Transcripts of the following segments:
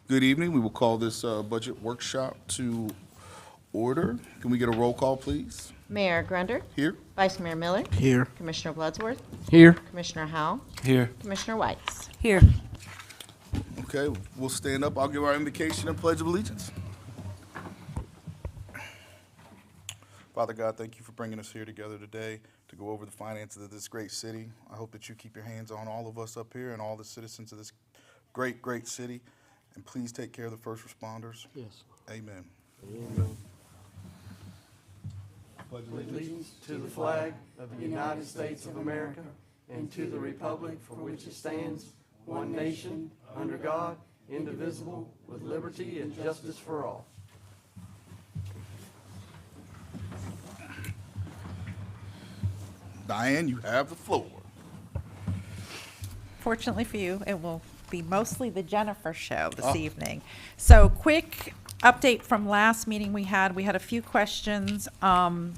Good evening. We will call this budget workshop to order. Can we get a roll call, please? Mayor Grunder, Here. Vice Mayor Miller, Here. Commissioner Bloodsworth, Here. Commissioner Howell, Here. Commissioner Whites. Here. Okay, we'll stand up. I'll give our invocation and pledge of allegiance. Father God, thank you for bringing us here together today to go over the finances of this great city. I hope that you keep your hands on all of us up here and all the citizens of this great, great city. And please take care of the first responders. Yes. Amen. Pledge Allegiance to the flag of the United States of America and to the republic for which it stands, one nation, under God, indivisible, with liberty and justice for all. Diane, you have the floor. Fortunately for you, it will be mostly the Jennifer show this Oh. evening. So quick update from last meeting we had a few questions. The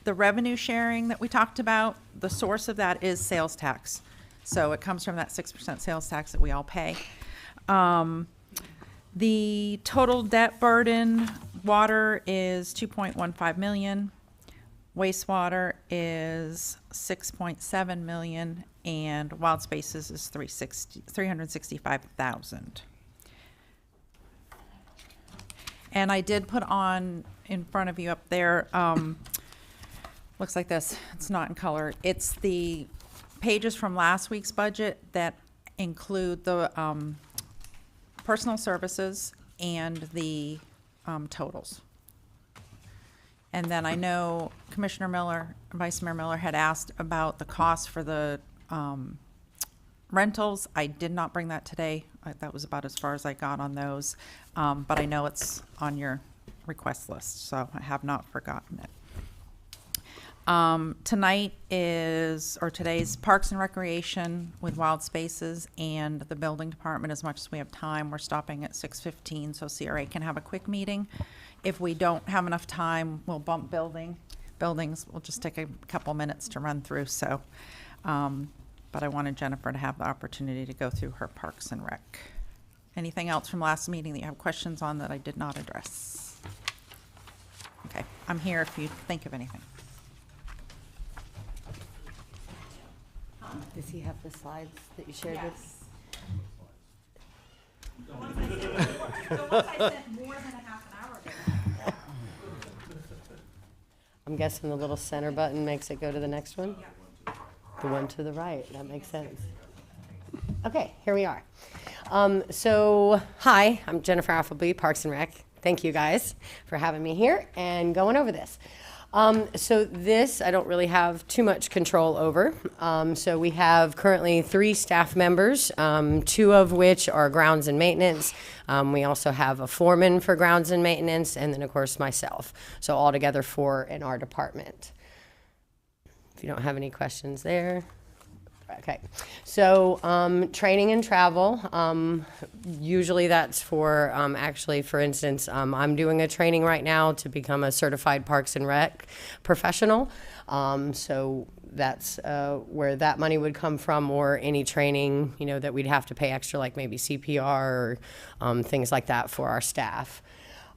revenue sharing that we talked about, the source of that is sales tax. So it comes from that 6% sales tax that we all pay. The total debt burden, water is 2.15 million. Wastewater is 6.7 million, and wild spaces is 365,000. And I did put on in front of you up there, looks like this, it's not in color. It's the pages from last week's budget that include the personal services and the totals. And then I know Commissioner Miller, Vice Mayor Miller had asked about the cost for the rentals. I did not bring that today. That was about as far as I got on those. But I know it's on your request list, so I have not forgotten it. Today's Parks and Recreation with Wild Spaces and the Building Department. As much as we have time, we're stopping at 6:15, so CRA can have a quick meeting. If we don't have enough time, we'll bump buildings. We'll just take a couple minutes to run through, so. But I wanted Jennifer to have the opportunity to go through her Parks and Rec. Anything else from last meeting that you have questions on that I did not address? Okay, I'm here if you think of anything. Does he have the slides that you shared with? The ones I sent more than a half an hour ago. I'm guessing the little center button makes it go to the next one? The one to the right, that makes sense. Okay, here we are. Hi, I'm Jennifer Appleby, Parks and Rec. Thank you guys for having me here and going over this. This I don't really have too much control over. So we have currently 3 staff members, 2 of which are grounds and maintenance. We also have a foreman for grounds and maintenance, and then of course myself. So altogether 4 in our department. If you don't have any questions there. Okay, so training and travel, usually that's for, actually, for instance, I'm doing a training right now to become a certified Parks and Rec professional. So that's where that money would come from, or any training, that we'd have to pay extra, like maybe CPR or things like that for our staff.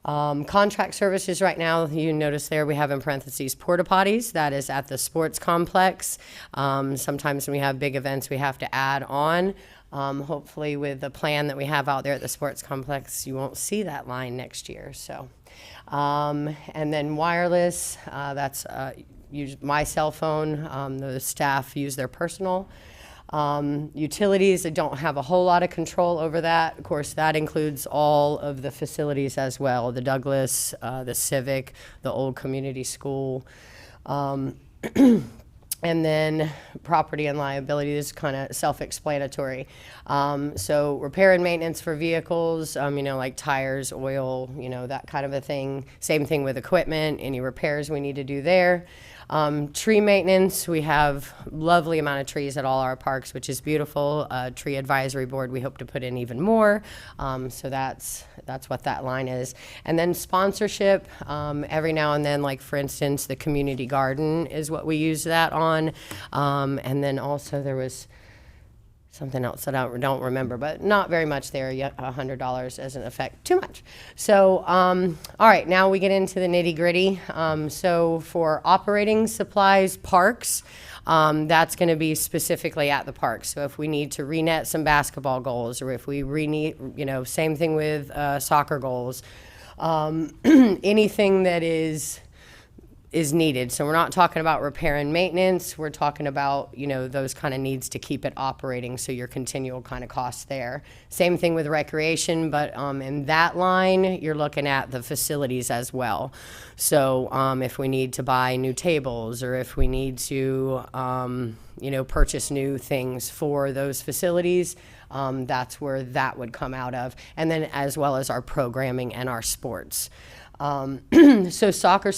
Contract services right now, you notice there we have in parentheses porta potties. That is at the sports complex. Sometimes when we have big events, we have to add on. Hopefully with the plan that we have out there at the sports complex, you won't see that line next year. So, and then wireless, that's use my cell phone. The staff use their personal. Utilities, I don't have a whole lot of control over that. Of course, that includes all of the facilities as well, the Douglas, the Civic, the old community school. And then property and liability is kind of self-explanatory. So repair and maintenance for vehicles, like tires, oil, that kind of a thing. Same thing with equipment, any repairs we need to do there. Tree maintenance, we have lovely amount of trees at all our parks, which is beautiful. Tree advisory board, we hope to put in even more. So that's what that line is. And then sponsorship, every now and then, like for instance, the community garden is what we use that on. And then also there was something else that I don't remember, but not very much there yet. $100 doesn't affect too much. So, all right, now we get into the nitty gritty. So for operating supplies, parks, that's going to be specifically at the park. So if we need to re-net some basketball goals, or if we re-net, same thing with soccer goals, anything that is needed. So we're not talking about repair and maintenance. We're talking about, those kind of needs to keep it operating. So your continual kind of costs there. Same thing with recreation, but in that line, you're looking at the facilities as well. So if we need to buy new tables, or if we need to, purchase new things for those facilities, that's where that would come out of. And then as well as our programming and our sports. So soccer,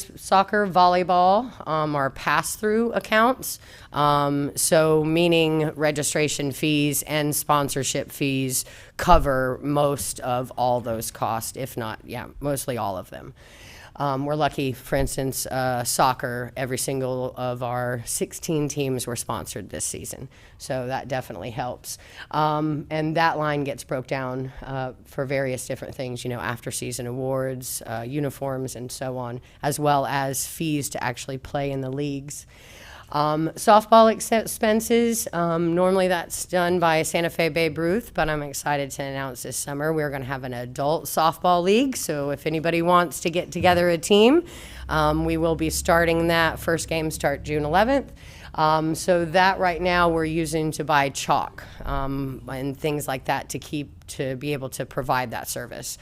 volleyball, are pass-through accounts. So meaning registration fees and sponsorship fees cover most of all those costs, if not, mostly all of them. We're lucky, for instance, soccer, every single of our 16 teams were sponsored this season. So that definitely helps. And that line gets broke down for various different things, after season awards, uniforms, and so on, as well as fees to actually play in the leagues. Softball expenses, normally that's done by Santa Fe Babe Ruth, but I'm excited to announce this summer we're going to have an adult softball league. So if anybody wants to get together a team, we will be starting that. First game start June 11th. So that right now we're using to buy chalk and things like that to be able to provide that service.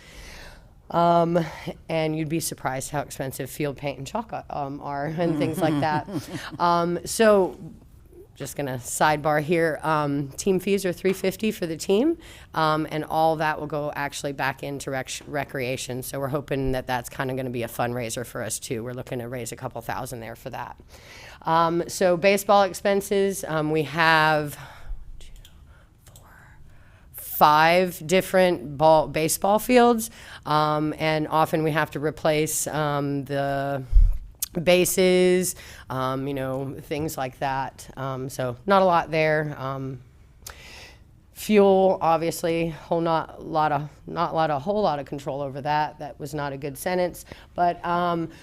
And you'd be surprised how expensive field paint and chalk are and things like that. So just gonna sidebar here, team fees are $350 for the team, and all that will go actually back into recreation. So we're hoping that that's kind of gonna be a fundraiser for us too. We're looking to raise a couple thousand there for that. So baseball expenses, we have 5 different baseball fields, and often we have to replace the bases, things like that. So not a lot there. Fuel, obviously, not a whole lot of control over that. That was not a good sentence. But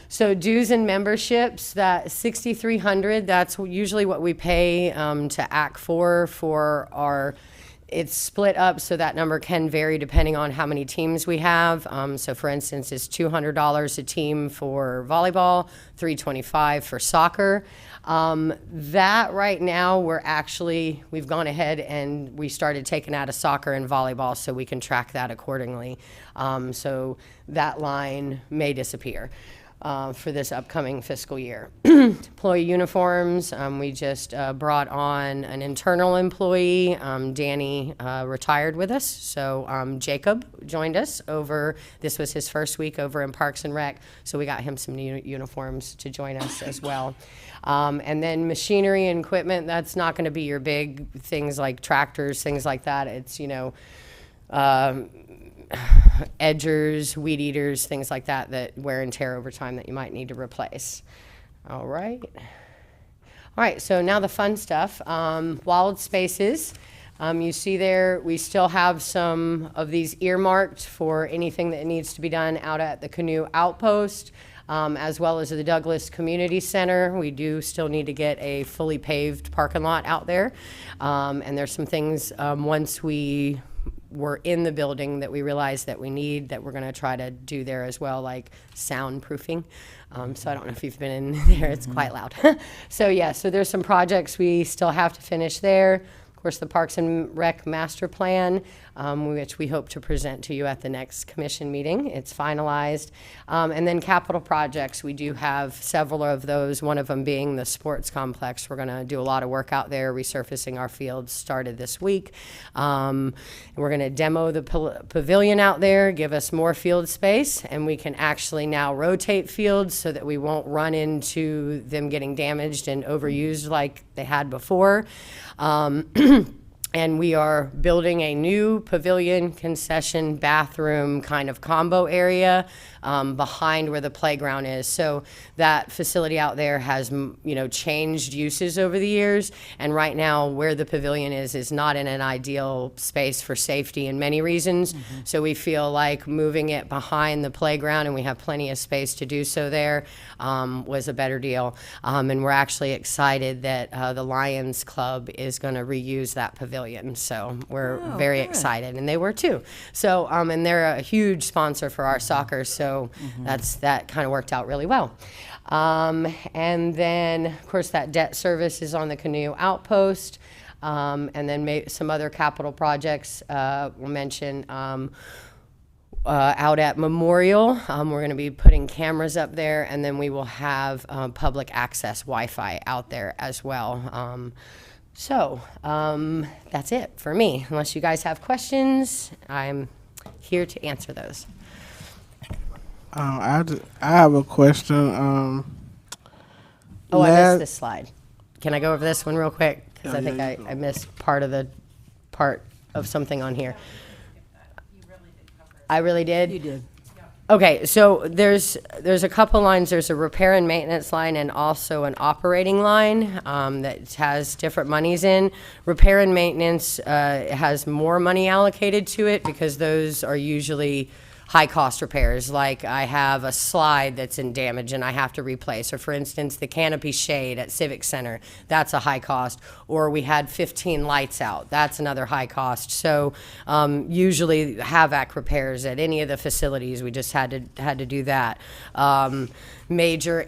so dues and memberships, that $6,300. That's usually what we pay to ACT for our. It's split up, so that number can vary depending on how many teams we have. So for instance, it's $200 a team for volleyball, $325 for soccer. That right now, we've gone ahead and we started taking out of soccer and volleyball so we can track that accordingly. So that line may disappear for this upcoming fiscal year. Employee uniforms, we just brought on an internal employee. Danny retired with us, so Jacob joined us this was his first week over in Parks and Rec, so we got him some new uniforms to join us as well. And then machinery and equipment, that's not going to be your big things like tractors, things like that. It's, edgers, weed eaters, things like that wear and tear over time that you might need to replace. All right, so now the fun stuff. Wild spaces. You see there, we still have some of these earmarked for anything that needs to be done out at the Canoe Outpost, as well as the Douglas Community Center. We do still need to get a fully paved parking lot out there. And there's some things once we were in the building that we realized that we're going to try to do there as well, like soundproofing. So I don't know if you've been in there, it's quite loud. So there's some projects we still have to finish there. Of course, the Parks and Rec Master Plan, which we hope to present to you at the next commission meeting. It's finalized. And then capital projects, we do have several of those, one of them being the sports complex. We're going to do a lot of work out there, resurfacing our fields started this week. We're going to demo the pavilion out there, give us more field space, and we can actually now rotate fields so that we won't run into them getting damaged and overused like they had before. And we are building a new pavilion, concession, bathroom kind of combo area behind where the playground is. So that facility out there has, changed uses over the years. And right now, where the pavilion is not in an ideal space for safety in many reasons. So we feel like moving it behind the playground, and we have plenty of space to do so there, was a better deal. And we're actually excited that the Lions Club is going to reuse that pavilion. So we're very excited, and they were too. So, and they're a huge sponsor for our soccer, so that kind of worked out really well. And then, of course, that debt service is on the Canoe Outpost. And then some other capital projects we'll mention. Out at Memorial, we're going to be putting cameras up there, and then we will have public access Wi-Fi out there as well. So that's it for me. Unless you guys have questions, I'm here to answer those. I have a question. I missed last- this slide. Can I go over this one real quick? Because I think I missed part of something on here. I really did? You did. Okay, so there's a couple lines. There's a repair and maintenance line and also an operating line that has different monies in. Repair and maintenance has more money allocated to it because those are usually high-cost repairs. Like I have a slide that's in damage and I have to replace. Or for instance, the canopy shade at Civic Center, that's a high cost. Or we had 15 lights out, that's another high cost. So usually HVAC repairs at any of the facilities, we just had to do that. Major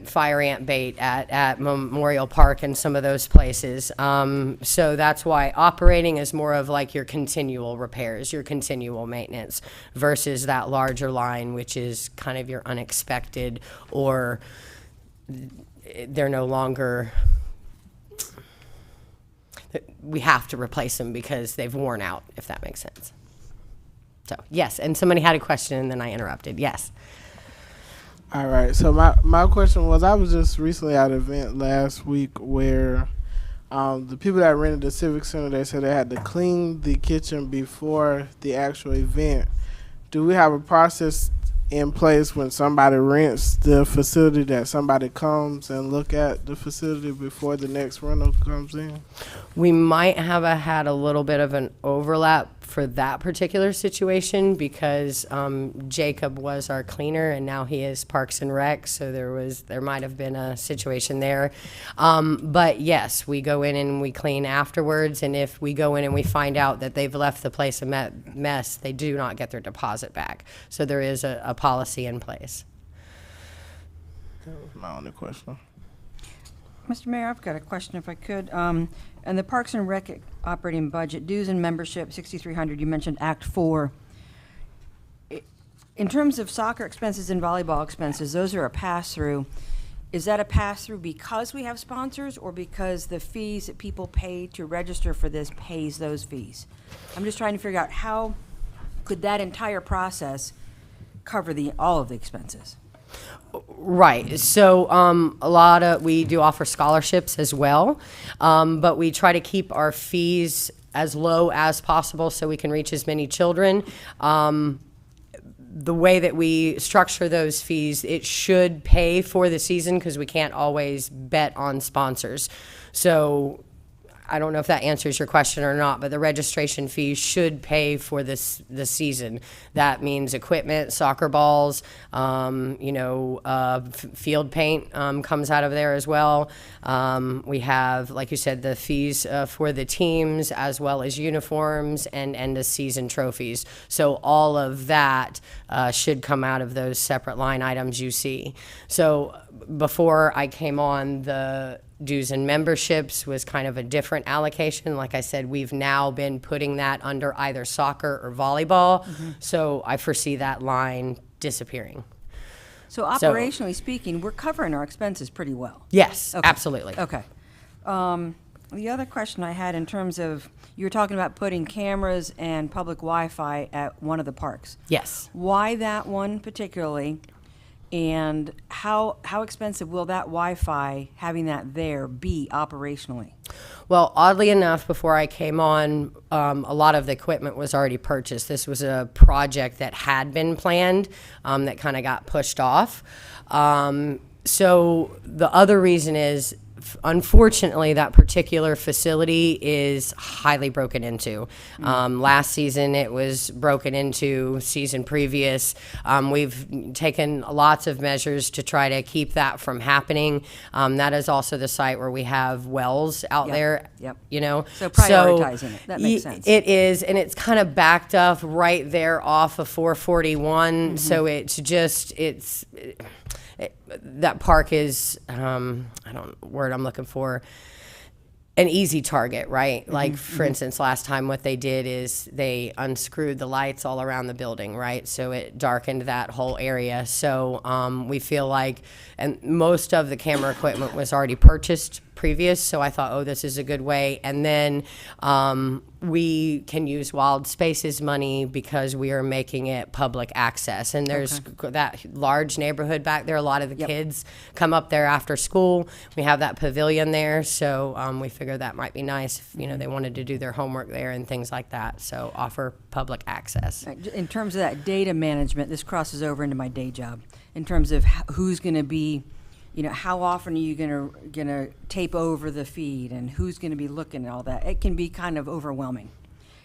fire ant bait at Memorial Park and some of those places. So that's why operating is more of like your continual repairs, your continual maintenance, versus that larger line, which is kind of your unexpected, or they're no longer, we have to replace them because they've worn out, if that makes sense. So, yes, and somebody had a question and then I interrupted. Yes. All right. So my question was, I was just recently at an event last week where the people that rented the Civic Center, they said they had to clean the kitchen before the actual event. Do we have a process in place when somebody rents the facility that somebody comes and look at the facility before the next rental comes in? We might have had a little bit of an overlap for that particular situation because Jacob was our cleaner and now he is Parks and Rec, so there might have been a situation there. But yes, we go in and we clean afterwards, and if we go in and we find out that they've left the place a mess, they do not get their deposit back. So there is a policy in place. That was my only question. Mr. Mayor, I've got a question if I could. And the Parks and Rec operating budget, dues and membership, 6,300, you mentioned Act 4. In terms of soccer expenses and volleyball expenses, those are a pass-through. Is that a pass-through because we have sponsors or because the fees that people pay to register for this pays those fees? I'm just trying to figure out how could that entire process cover all of the expenses? Right. So we do offer scholarships as well, but we try to keep our fees as low as possible so we can reach as many children. The way that we structure those fees, it should pay for the season because we can't always bet on sponsors. So I don't know if that answers your question or not, but the registration fee should pay for the season. That means equipment, soccer balls, field paint comes out of there as well. We have, like you said, the fees for the teams as well as uniforms and the season trophies. So all of that should come out of those separate line items you see. So before I came on, the dues and memberships was kind of a different allocation. Like I said, we've now been putting that under either soccer or volleyball. Mm-hmm. So I foresee that line disappearing. So operationally speaking, we're covering our expenses pretty well. Yes, Okay. absolutely. Okay. The other question I had in terms of, you were talking about putting cameras and public Wi-Fi at one of the parks. Yes. Why that one particularly? And how expensive will that Wi-Fi, having that there, be operationally? Well, oddly enough, before I came on, a lot of the equipment was already purchased. This was a project that had been planned that kind of got pushed off. So the other reason is, unfortunately, that particular facility is highly broken into. Last season, it was broken into. Season previous, we've taken lots of measures to try to keep that from happening. That is also the site where we have wells out Yep, there. yep. You know, So prioritizing it. That makes sense. It is, and it's kind of backed up right there off of 441. So it's just that park is word I'm looking for, an easy target, right? Like, for instance, last time what they did is they unscrewed the lights all around the building, right? So it darkened that whole area. So we feel like, and most of the camera equipment was already purchased previous, so I thought, oh, this is a good way. And then we can use Wild Spaces money because we are making it public access. And there's that large neighborhood back there. A lot of the kids come up there after school. We have that pavilion there, so we figured that might be nice if, you know, they wanted to do their homework there and things like that. So offer public access. In terms of that data management, this crosses over into my day job. In terms of who's going to be, you know, how often are you gonna tape over the feed, and who's going to be looking at all that? It can be kind of overwhelming.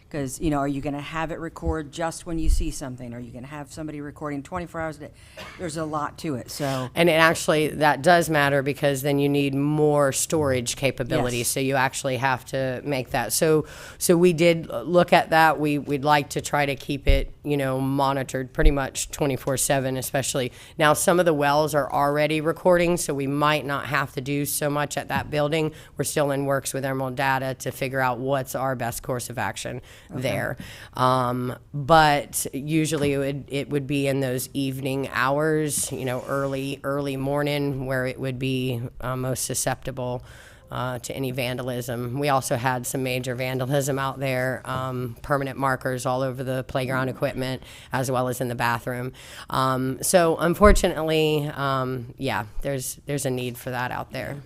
Because, you know, are you going to have it record just when you see something? Are you going to have somebody recording 24 hours a day? There's a lot to it, so. And it actually, that does matter because then you need more storage capability. Yes. So you actually have to make that. So we did look at that. We'd like to try to keep it, you know, monitored pretty much 24/7, especially. Now, some of the wells are already recording, so we might not have to do so much at that building. We're still in works with Emerald Data to figure out what's our best course of action there. But usually it would be in those evening hours, you know, early morning, where it would be most susceptible to any vandalism. We also had some major vandalism out there, permanent markers all over the playground equipment, as well as in the bathroom. So unfortunately, yeah, there's a need for that out there.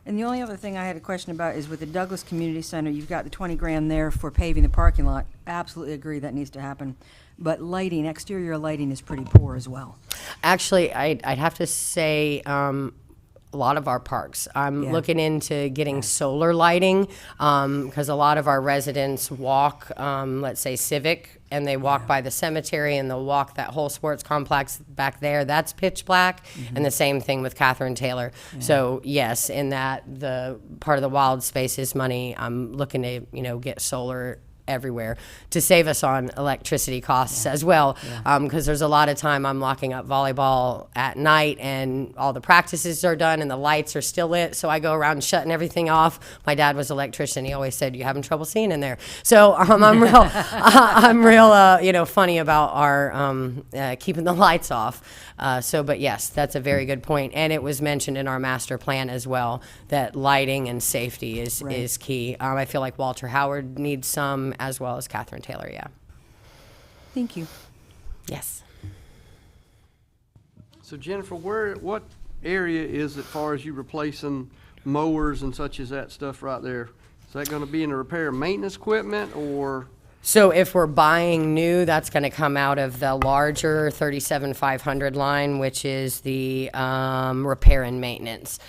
And the only other thing I had a question about is with the Douglas Community Center, you've got the 20 grand there for paving the parking lot. Absolutely agree that needs to happen. But lighting, exterior lighting is pretty poor as well. Actually, I'd have to say a lot of our parks. I'm looking into getting solar lighting because a lot of our residents walk, let's say Civic, and they walk by the cemetery, and they'll walk that whole sports complex back there. That's pitch black, and the same thing with Catherine Taylor. So yes, in that the part of the Wild Spaces money, I'm looking to, you know, get solar everywhere to save us on electricity costs as well, because there's a lot of time I'm locking up volleyball at night and all the practices are done and the lights are still lit, so I go around shutting everything off. My dad was an electrician. He always said, "You having trouble seeing in there?" So I'm real you know, funny about our keeping the lights off. But yes, that's a very good point, and it was mentioned in our master plan as well that lighting and safety is key. I feel like Walter Howard needs some, as well as Catherine Taylor. Yeah. Thank you. Yes. So Jennifer, what area is it far as you replacing mowers and such as that stuff right there? Is that going to be in the repair and maintenance equipment, or? So if we're buying new, that's going to come out of the larger 37,500 line, which is the repair and maintenance.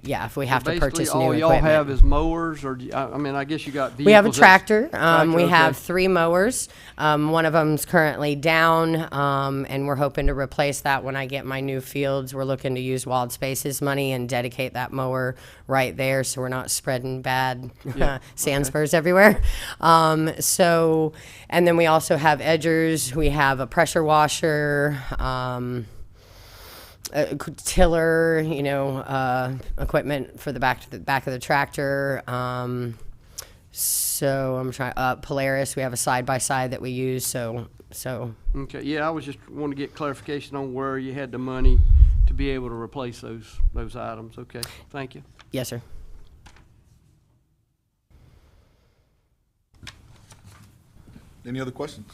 Yeah, if we have to purchase new Basically, all equipment. y'all have is mowers, or I mean, I guess you got vehicles. We have a that's- tractor. We okay. have 3 mowers. One of them's currently down, and we're hoping to replace that when I get my new fields. We're looking to use Wild Spaces money and dedicate that mower right there, so we're not spreading bad sand spurs everywhere. And then we also have edgers. We have a pressure washer. Tiller, you know, equipment for the back of the tractor. So I'm trying. Polaris, we have a side-by-side that we use. So. Okay, yeah, I was just wanting to get clarification on where you had the money to be able to replace those items. Okay, thank you. Yes, sir. Any other questions?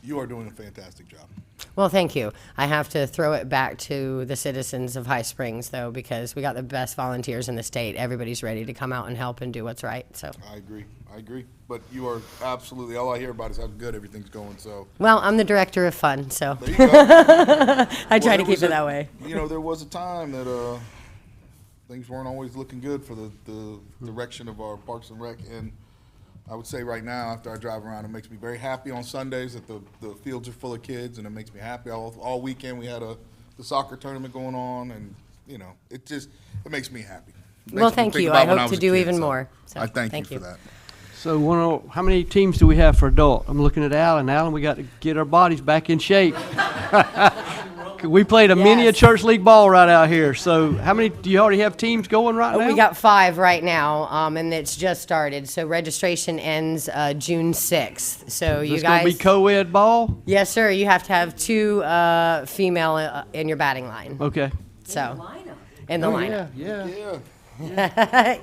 You are doing a fantastic job. Well, thank you. I have to throw it back to the citizens of High Springs, though, because we got the best volunteers in the state. Everybody's ready to come out and help and do what's right. So, I agree. But you are absolutely, all I hear about is how good everything's going, so. well, I'm the director of fun, so There you go. I try to Well, keep it that way. You know, there was a time that things weren't always looking good for the direction of our Parks and Rec, and I would say right now, after I drive around, it makes me very happy on Sundays that the fields are full of kids, and it makes me happy. All weekend we had the soccer tournament going on, and you know, it makes me happy. Well, Makes me thank think you. about I when hope was to a do kid, even so more. So, I thank thank you you. for that. So how many teams do we have for adult? I'm looking at Alan. Alan, we got to get our bodies back in shape. We played a mini Yes. church league ball right out here. So how many, do you already have teams going right now? We got 5 right now, and it's just started. So registration ends June 6th. So you It's going guys, to be co-ed ball? yes, sir. You have to have 2 female in your batting line. Okay. So in the lineup. Yeah.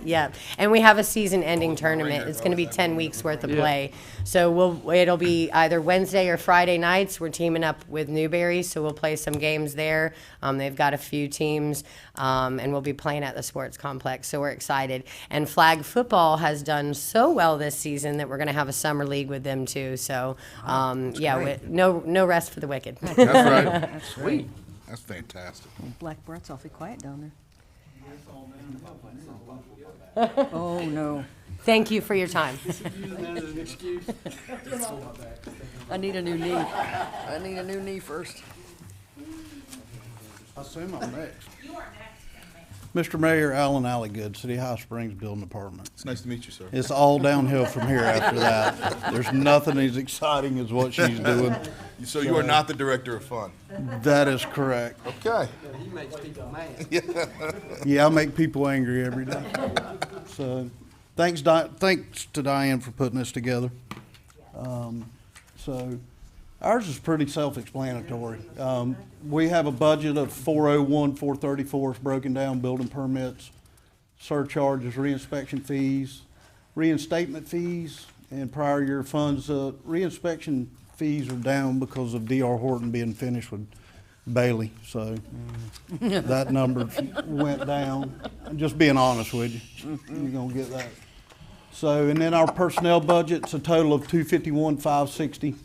Yeah, and we have a season-ending tournament. It's going to be 10 weeks worth of Yeah. play. So it'll be either Wednesday or Friday nights. We're teaming up with Newberry, so we'll play some games there. They've got a few teams, and we'll be playing at the sports complex. So we're excited. And flag football has done so well this season that we're going to have a summer league with them too. So no rest for the wicked. That's right. Sweet. That's fantastic. Black Brett's awfully quiet down there. Oh, no. Thank you for your time. I need a new knee. I need a new knee first. I assume I'm next. Mr. Mayor, Alan Alligood, City High Springs Building Department. It's nice to meet you, sir. It's all downhill from here after that. There's nothing as exciting as what she's doing. So you are not the director of fun. That is correct. Okay. He makes people mad. Yeah, I make people angry every day. So, thanks to Diane for putting this together. So, ours is pretty self-explanatory. We have a budget of 401, 434 is broken down, building permits, surcharges, reinspection fees, reinstatement fees, and prior year funds. Reinspection fees are down because of D.R. Horton being finished with Bailey, so that number went down. I'm just being honest with you. You're gonna get that. So, and then our personnel budget's a total of $251,560.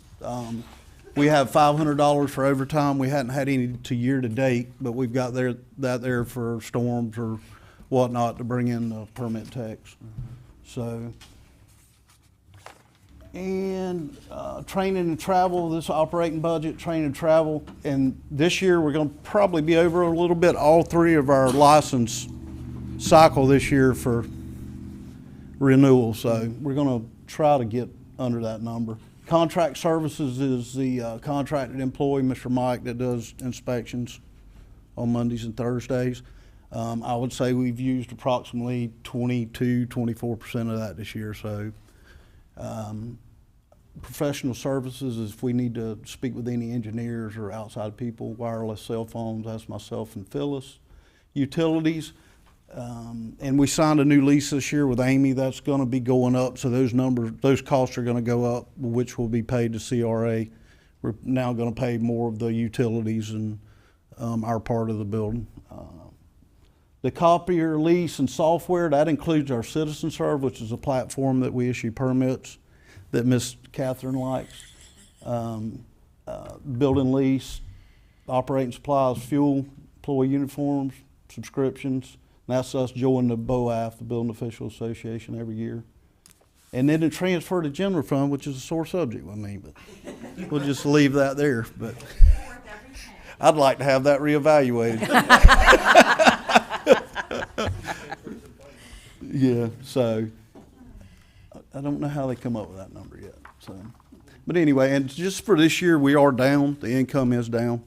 We have $500 for overtime. We hadn't had any to year to date, but we've got that there for storms or whatnot to bring in the permit techs. So, and training and travel, this operating budget, training and travel, and this year we're going to probably be over a little bit. All 3 of our license cycle this year for renewal, so we're going to try to get under that number. Contract services is the contracted employee, Mr. Mike, that does inspections on Mondays and Thursdays. I would say we've used approximately 24% of that this year. So professional services is if we need to speak with any engineers or outside people, wireless cell phones, that's myself and Phyllis. Utilities, and we signed a new lease this year with Amy. That's going to be going up, so those costs are going to go up, which will be paid to CRA. We're now going to pay more of the utilities and our part of the building. The copier lease and software, that includes our Citizen Serve, which is a platform that we issue permits that Miss Catherine likes. Building lease, operating supplies, fuel, employee uniforms, subscriptions. And that's us joining the BOAF, the Building Official Association, every year. And then the transfer to general fund, which is a sore subject with me, but we'll just leave that there. But I'd like to have that reevaluated. Yeah, so I don't know how they come up with that number yet. So, but anyway, and just for this year, we are down. The income is down.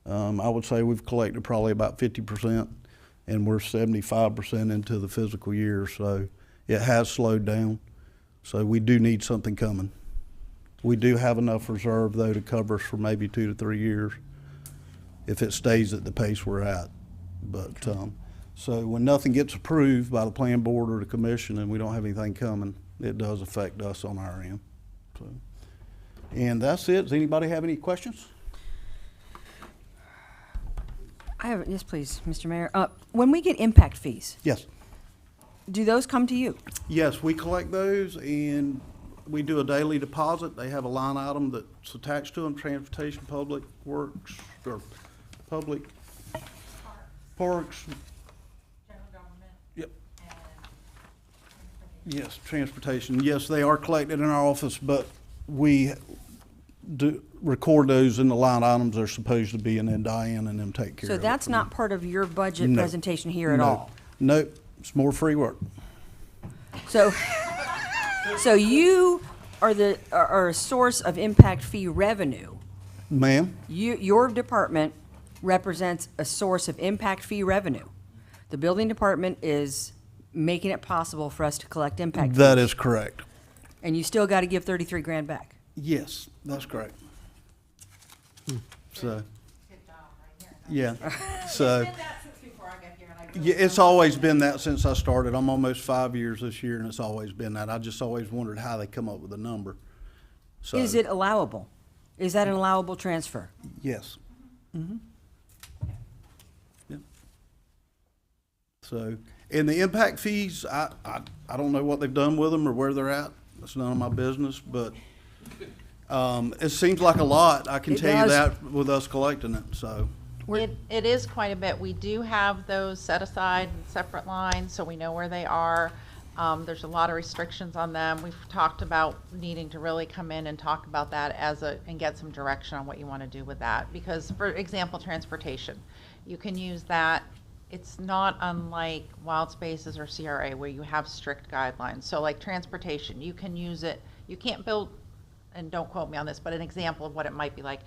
I would say we've collected probably about 50%, and we're 75% into the fiscal year. So it has slowed down. So we do need something coming. We do have enough reserve though to cover us for maybe 2 to 3 years if it stays at the pace we're at. But so when nothing gets approved by the plan board or the commission and we don't have anything coming, it does affect us on our end. So And that's it. Does anybody have any questions? Yes, please, Mr. Mayor. When we get impact fees, Yes. do those come to you? Yes, we collect those and we do a daily deposit. They have a line item that's attached to them, transportation, public works, or public parks. Yep. Yes, transportation. Yes, they are collected in our office, but we do record those in the line items they're supposed to be, and then Diane and them take care of So it. that's not part of your budget No. presentation here at No. all? Nope, it's more free work. So, so you are a source of impact fee revenue. Ma'am? Your department represents a source of impact fee revenue. The building department is making it possible for us to collect impact That fees. is correct. And you still got to give 33 grand back. Yes, that's correct. So, yeah, so. Yeah, it's always been that since I started. I'm almost 5 years this year, and it's always been that. I just always wondered how they come up with a number. So, Is it allowable? Is that an allowable transfer? Yes. Yep. So, and the impact fees, I don't know what they've done with them or where they're at. That's none of my business, but it seems like a lot. I can It tell you does. that with us collecting it, so. It is quite a bit. We do have those set aside in separate lines, so we know where they are. There's a lot of restrictions on them. We've talked about needing to really come in and talk about that and get some direction on what you want to do with that. Because, for example, transportation, you can use that. It's not unlike wild spaces or CRA where you have strict guidelines. So like transportation, you can use it. You can't build, and don't quote me on this, but an example of what it might be like.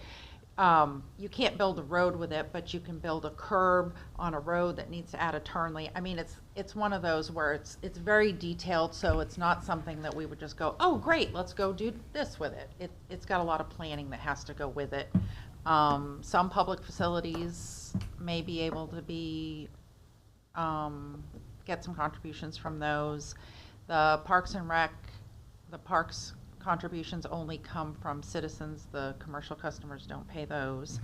You can't build a road with it, but you can build a curb on a road that needs to add a turn lane. I mean, it's one of those where it's very detailed, so it's not something that we would just go, oh, great, let's go do this with it. It's got a lot of planning that has to go with it. Some public facilities may be able to be, get some contributions from those. The Parks and Rec, the parks contributions only come from citizens. The commercial customers don't pay those.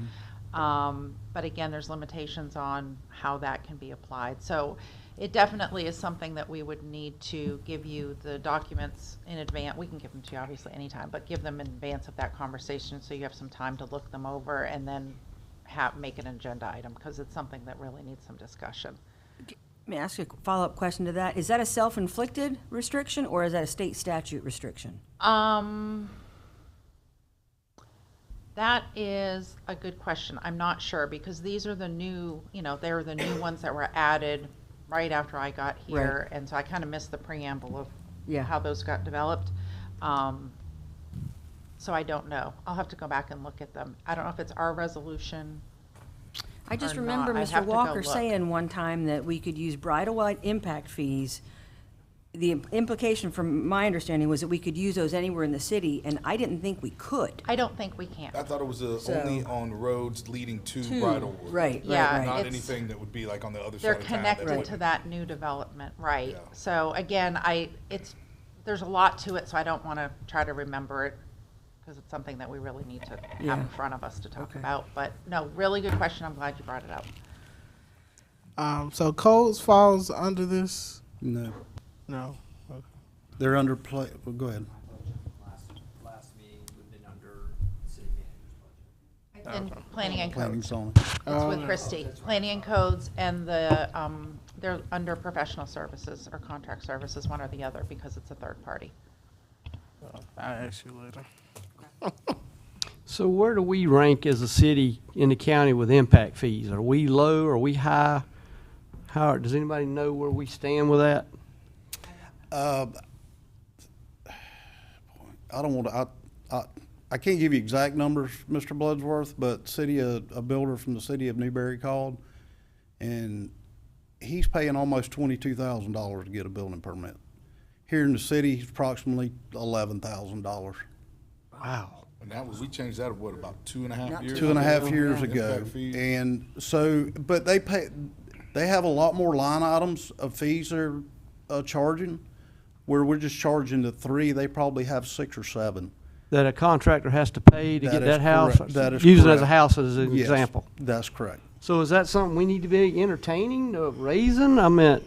But again, there's limitations on how that can be applied. So it definitely is something that we would need to give you the documents in advance. We can give them to you obviously anytime, but give them in advance of that conversation so you have some time to look them over and then make an agenda item, because it's something that really needs some discussion. Let me ask you a follow-up question to that. Is that a self-inflicted restriction or is that a state statute restriction? That is a good question. I'm not sure, because these are the new, they're the new ones that were added right after I got here. Right. And so I kind of missed the preamble of Yeah. how those got developed. So I don't know. I'll have to go back and look at them. I don't know if it's our resolution. I just or remember not. I'd Mr. have to go Walker look. saying one time that we could use bridle-wide impact fees. The implication from my understanding was that we could use those anywhere in the city, and I didn't think we could. I don't think we can. I thought it was So- only on roads leading to To- Bridlewood. right, Yeah, right. Not it's- anything that would be like on the other They're side of town. connected wouldn't- to that new development, right. Yeah. So again, there's a lot to it, so I don't want to try to remember it, because it's something that we really need to have Yeah. in front of us to talk Okay. about. But no, really good question. I'm glad you brought it up. So codes falls under this? No, No. Okay. they're under play, well, go ahead. Last meeting would have been under city manager's budget. And planning and Planning codes. zone. It's with Christie. Planning and codes, and they're under professional services or contract services, one or the other, because it's a third party. I'll ask you later. So where do we rank as a city in the county with impact fees? Are we low? Are we high? Does anybody know where we stand with that? I don't want to, I can't give you exact numbers, Mr. Bloodsworth, but a builder from the city of Newberry called, and he's paying almost $22,000 to get a building permit. Here in the city, he's approximately $11,000. Wow. And we changed that, about 2.5 years? 2.5 years ago. Impact fees. And so, but they have a lot more line items of fees they're charging, where we're just charging the 3, they probably have 6 or 7. that a contractor has to pay to That get is that house? correct. That is Using it as a correct. house as an Yes, example. That's correct. So is that something we need to be entertaining, raising? I mean,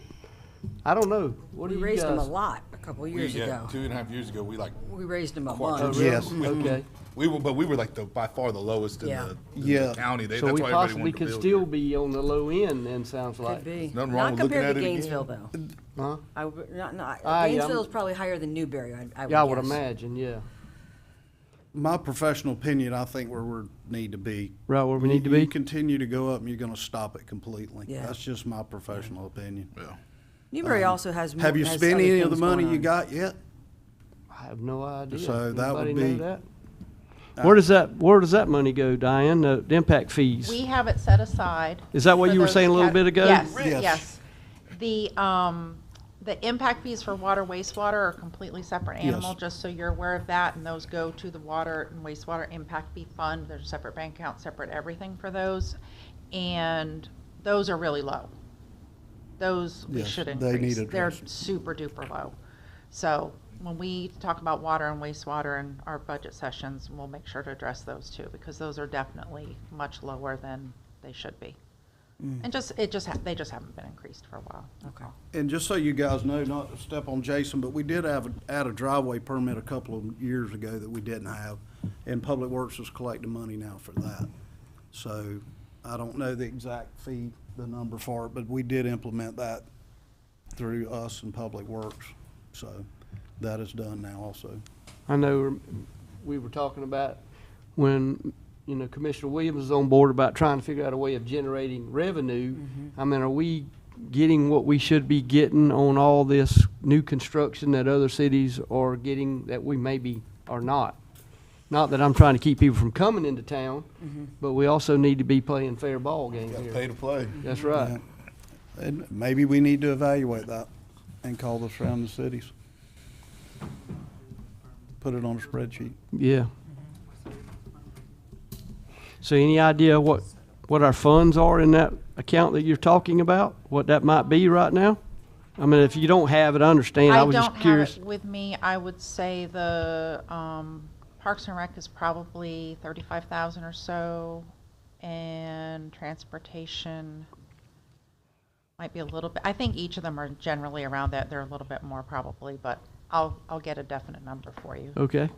I don't know. What do We you raised them a guys? lot a couple of years ago. 2.5 years ago, we We raised them a Quadruple. bunch. Yes. Okay. we were like by far the lowest in Yeah. the Yeah. county. So That's we why everybody possibly wanted to could build still here. be on the low end then, sounds like. Could be. Nothing wrong Not with looking compared at to it again. Gainesville, though. Huh? Gainesville yeah, is probably higher than Newberry, I would Yeah, I would guess. imagine, yeah. My professional opinion, I think where we need to be. Right where we need to You be? continue to go up and you're gonna stop it completely. Yeah. That's just my professional opinion. Yeah. Newberry also has more. Have you has spent other any of the things money going you on. got yet? I have no idea. So that would Anybody know be- that? Where does that money go, Diane? The impact fees? We have it set aside. Is that what for you were those saying a little bit ago? Yes, Yes. yes. The impact fees for water, wastewater are a completely separate animal, Yes. just so you're aware of that, and those go to the water and wastewater impact fee fund. There's a separate bank account, separate everything for those, and those are really low. Those we Yes, should they increase. need They're addressed. super duper low. So when we talk about water and wastewater in our budget sessions, we'll make sure to address those too, because those are definitely much lower than they should be. And they just haven't been increased for a while. Okay. And just so you guys know, not to step on Jason, but we did add a driveway permit a couple of years ago that we didn't have, and Public Works is collecting money now for that. So I don't know the exact fee, the number for it, but we did implement that through us and Public Works. So that is done now also. I know we were talking about when, Commissioner Williams was on board about trying to figure out a way of generating revenue. I mean, are we getting what we should be getting on all this new construction that other cities are getting that we maybe are not? Not that I'm trying to keep people from coming into town, but we also need to be playing fair ball games Got to here. pay to play. That's right. And maybe we need to evaluate that and call the surrounding cities. Put it on a spreadsheet. Yeah. So any idea what our funds are in that account that you're talking about? What that might be right now? I mean, if you don't have it, I understand. I was just curious. Don't have it with me. I would say the Parks and Rec is probably 35,000 or so, and transportation might be a little bit. I think each of them are generally around that. They're a little bit more probably, but I'll get a definite number for you. Okay.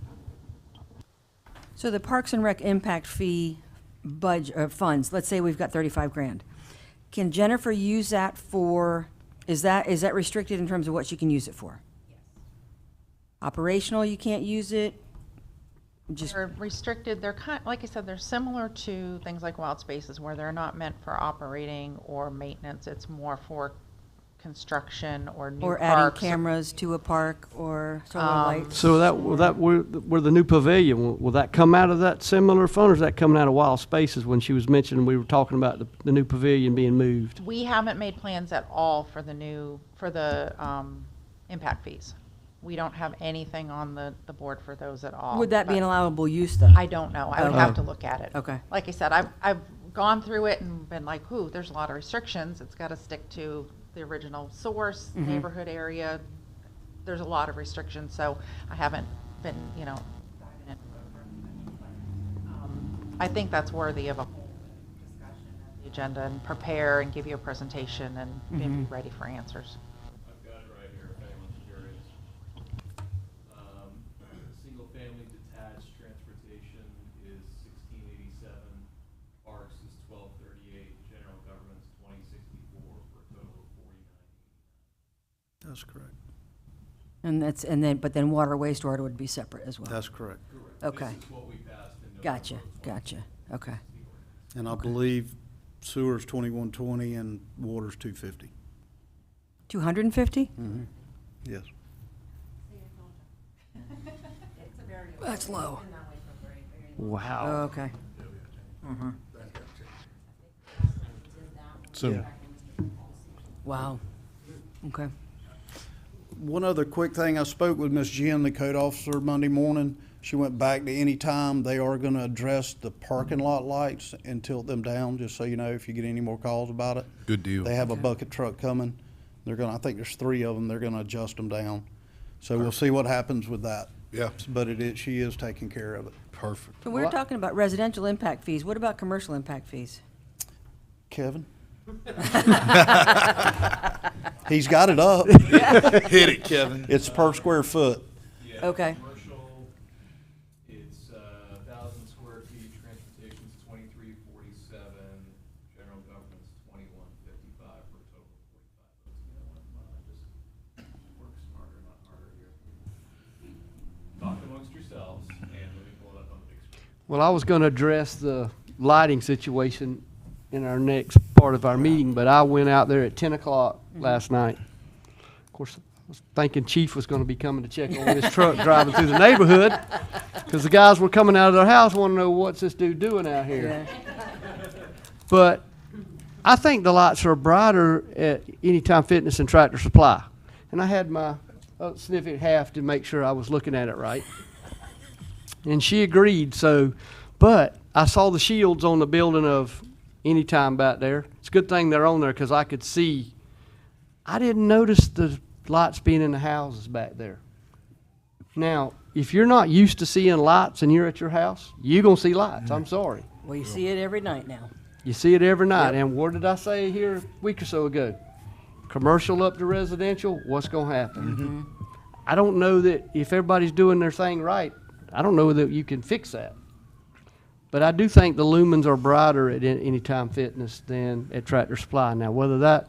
So the Parks and Rec impact fee funds, let's say we've got 35 grand. Can Jennifer use that for, is that restricted in terms of what she can use it for? Yes. Operational, you can't use it? Just, They're restricted. They're like I said, they're similar to things like wild spaces where they're not meant for operating or maintenance. It's more for construction or new or adding parks. cameras to a park or solar lights? So where the new pavilion, will that come out of that similar fund, or is that coming out of Wild Spaces when she was mentioning, we were talking about the new pavilion being moved? We haven't made plans at all for the impact fees. We don't have anything on the board for those at all. Would that be but an allowable use, though? I don't know. I would Okay. have to look at it. Okay. Like I said, I've gone through it and been like, ooh, there's a lot of restrictions. It's got to stick to the original source, neighborhood area. There's a lot of restrictions, so I haven't been, diving in. I think that's worthy of a whole discussion on the agenda and prepare and give you a presentation and be ready for answers. I've got it right here if anyone's curious. Single-family detached transportation is $1687, parks is $1238, general government's $2064 for a total of $49. That's correct. But then water, wastewater would be separate as well? That's correct. Okay. This is what we passed in November. Gotcha. Okay. And I believe sewer's 2120 and water's 250. 250? Yes. That's low. Wow. Okay. Soon. Wow. Okay. One other quick thing, I spoke with Miss Jen, the code officer, Monday morning. She went back to any time. They are gonna address the parking lot lights and tilt them down, just so you know if you get any more calls about it. Good deal. They have a bucket truck coming. They're gonna, I think there's 3 of them, they're gonna adjust them down. So we'll see what happens with that. Yeah, but she is taking care of it. perfect. So we're talking about residential impact fees. What about commercial impact fees? Kevin? He's got it up. Hit it, Kevin. It's per square foot. Yeah, Okay. Commercial, it's 1,000 square feet, transportation's 2347, general government's 2155 for a total of 45. Just work smarter, not harder here. Talk amongst yourselves, and let me pull it up on the big screen. Well, I was going to address the lighting situation in our next part of our meeting, but I went out there at 10 o'clock last night. Of course, I was thinking Chief was going to be coming to check on this truck driving through the neighborhood, because the guys were coming out of their house wanting to know what's this dude doing out here. But I think the lights are brighter at Anytime Fitness and Tractor Supply. And I had my significant half to make sure I was looking at it right. And she agreed, so, but I saw the shields on the building of Anytime back there. It's a good thing they're on there because I could see. I didn't notice the lights being in the houses back there. Now, if you're not used to seeing lights and you're at your house, you're going to see lights. I'm sorry. Well, you see it every night now. You see it every night. And what did I say here a week or so ago? Commercial up to residential, what's going to happen? I don't know that if everybody's doing their thing right, I don't know that you can fix that. But I do think the lumens are brighter at Anytime Fitness than at Tractor Supply. Now, whether that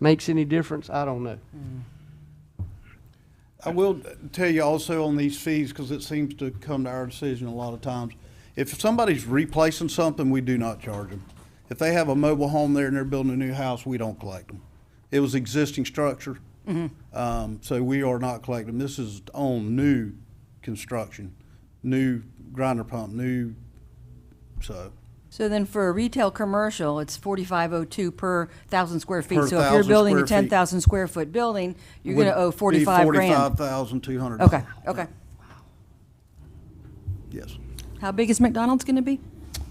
makes any difference, I don't know. I will tell you also on these fees, because it seems to come to our decision a lot of times. If somebody's replacing something, we do not charge them. If they have a mobile home there and they're building a new house, we don't collect them. It was existing structure, so we are not collecting them. This is on new construction, new grinder pump, new, so. So then for a retail commercial, it's 4502 per 1,000 square feet. Per So if you're 1,000 building a square feet. 10,000 square foot building, you're going to owe 45 grand. $45,200. Okay, okay. Yes. How big is McDonald's going to be?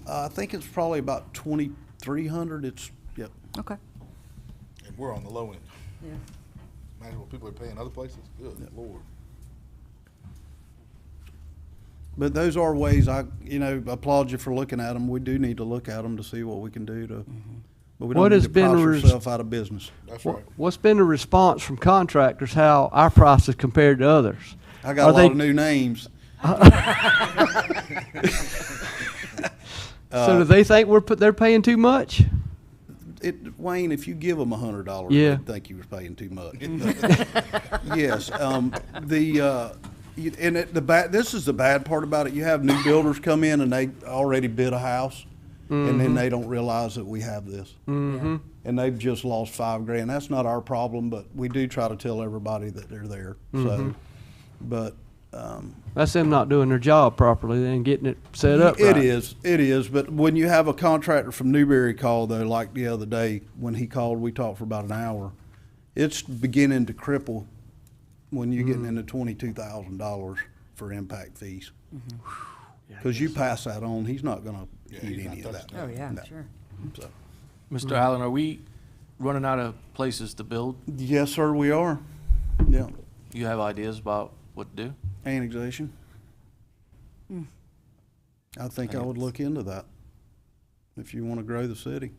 I think it's probably about 2,300. It's, yep. Okay. And we're on the low end. Yeah. Imagine what people are paying other places. Good Lord. But those are ways I applaud you for looking at them. We do need to look at them to see what we can do to, but we What don't has need to been price the res- ourselves out of business. That's right. What's been the response from contractors, how our price is compared to others? I got Are a lot they- of new names. So do they think they're paying too much? Wayne, if you give them $100, Yeah. they'd think you were paying too much. Yes, this is the bad part about it. You have new builders come in and they already bid a house, and then they don't realize that we have this. Mm-hmm. And they've just lost $5,000. That's not our problem, but we do try to tell everybody that they're there. So, but That's them not doing their job properly and getting it set up right. It is. But when you have a contractor from Newberry call, though, like the other day when he called, we talked for about an hour. It's beginning to cripple when you're getting into $22,000 for impact fees. Because you pass that on, he's not going to eat he's any not of that. touching Oh, yeah, No. sure. So, Mr. Allen, are we running out of places to build? yes, sir, we are. Yeah, You have ideas about what to do? annexation. I think I would look into that if you want to grow the city.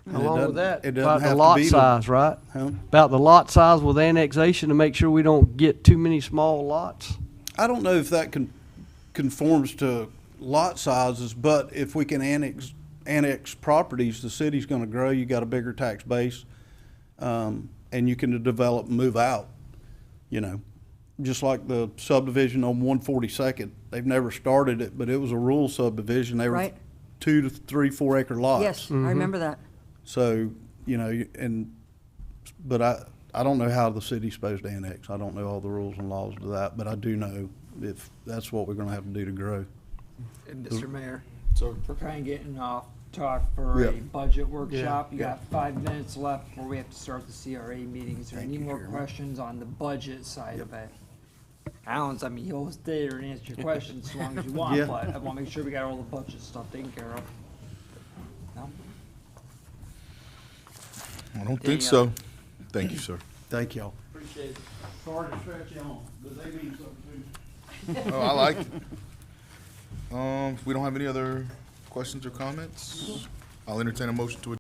And it Along with doesn't- that, it doesn't about have the to lot be size, right? Huh? About the lot size with annexation to make sure we don't get too many small lots. I don't know if that conforms to lot sizes, but if we can annex properties, the city's gonna grow, you got a bigger tax base, and you can develop and move out, Just like the subdivision on 142nd, they've never started it, but it was a rural subdivision. They were Right. 2 to 3, 4 acre lots. Yes, I remember that. So, but I don't know how the city's supposed to annex. I don't know all the rules and laws to that, but I do know if that's what we're gonna have to do to grow. And Mr. Mayor, So, we're kind of getting off talk for a Yeah. budget workshop. You Yeah. got 5 minutes left before we have to start the CRA meeting. Is there Thank any you, more Chairman. questions on the budget side of it? Alan's, he'll stay there and answer your questions as long as you want, Yeah. but I want to make sure we got all the budget stuff taken care of. No? I don't think Any so. Thank you, sir. Thank y'all. Appreciate it. Sorry to stretch you on, but they mean something too. Oh, I like it. If we don't have any other questions or comments, I'll entertain a motion to adjourn.